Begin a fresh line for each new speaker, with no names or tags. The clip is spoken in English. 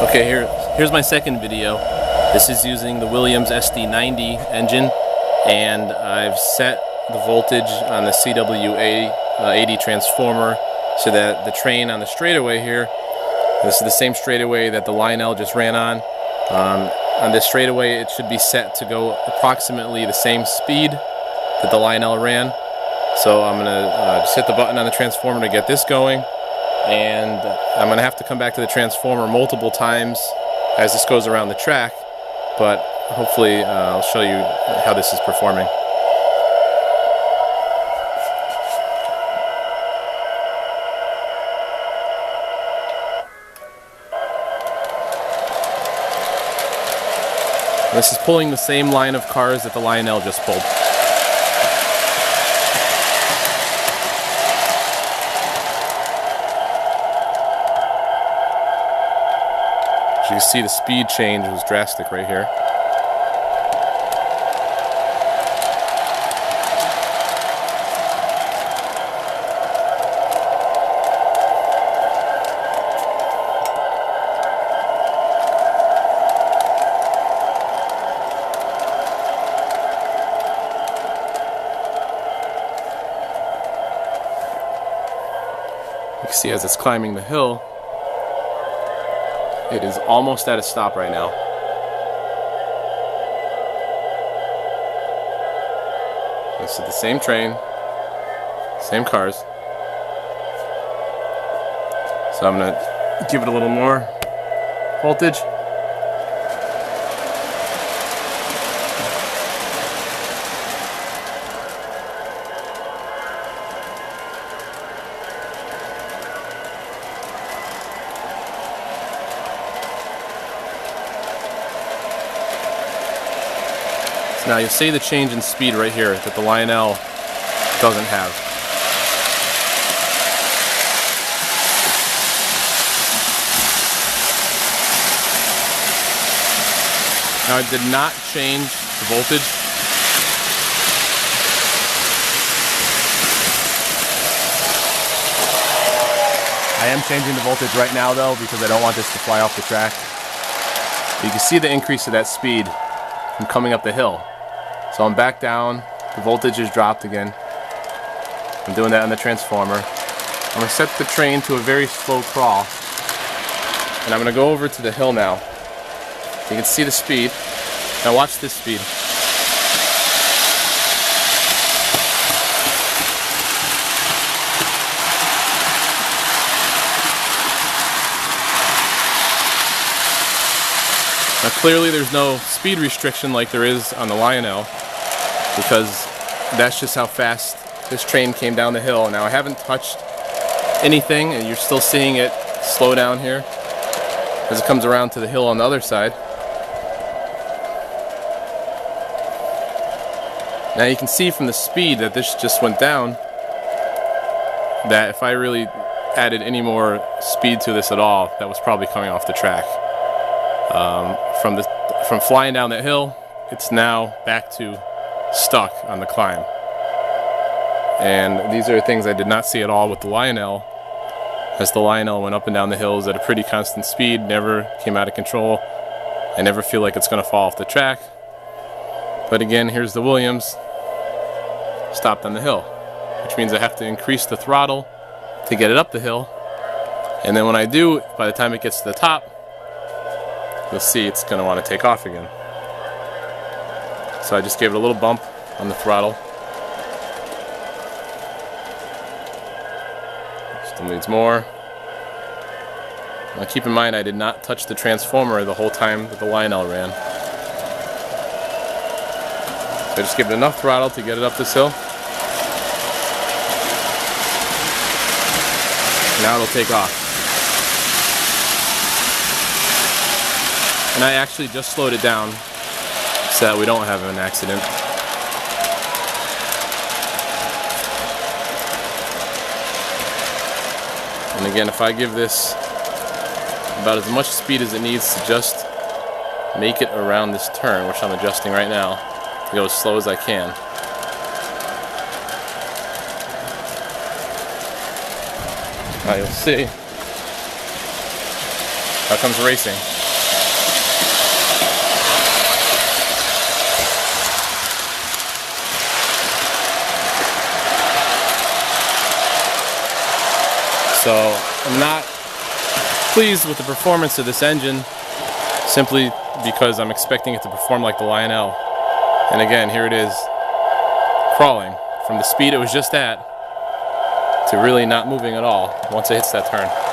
Okay, here's my second video. This is using the Williams SD-90 engine, and I've set the voltage on the CWA-80 transformer so that the train on the straightaway here, this is the same straightaway that the Lionel just ran on. On this straightaway it should be set to go approximately the same speed that the Lionel ran. So I'm going to just hit the button on the transformer to get this going. And I'm going to have to come back to the transformer multiple times as this goes around the track, but hopefully I'll show you how this is performing. This is pulling the same line of cars that the Lionel just pulled. As you can see, the speed change was drastic right here. You can see as it's climbing the hill, it is almost at a stop right now. This is the same train, same cars. So I'm going to give it a little more voltage. Now you'll see the change in speed right here that the Lionel doesn't have. Now I did not change the voltage. I am changing the voltage right now though because I don't want this to fly off the track. You can see the increase of that speed from coming up the hill. So I'm back down, the voltage is dropped again. I'm doing that on the transformer. I'm going to set the train to a very slow crawl. And I'm going to go over to the hill now. You can see the speed. Now watch this speed. Now clearly there's no speed restriction like there is on the Lionel, because that's just how fast this train came down the hill. Now I haven't touched anything and you're still seeing it slow down here as it comes around to the hill on the other side. Now you can see from the speed that this just went down that if I really added any more speed to this at all, that was probably coming off the track. From flying down that hill, it's now back to stuck on the climb. And these are things I did not see at all with the Lionel, as the Lionel went up and down the hills at a pretty constant speed, never came out of control. I never feel like it's going to fall off the track. But again, here's the Williams, stopped on the hill, which means I have to increase the throttle to get it up the hill. And then when I do, by the time it gets to the top, you'll see it's going to want to take off again. So I just gave it a little bump on the throttle. Still needs more. Now keep in mind I did not touch the transformer the whole time that the Lionel ran. So I just give it enough throttle to get it up this hill. Now it'll take off. And I actually just slowed it down so that we don't have an accident. And again, if I give this about as much speed as it needs to just make it around this turn, which I'm adjusting right now, to go as slow as I can. Now you'll see Now comes racing. So I'm not pleased with the performance of this engine, simply because I'm expecting it to perform like the Lionel. And again, here it is, crawling from the speed it was just at to really not moving at all once it hits that turn.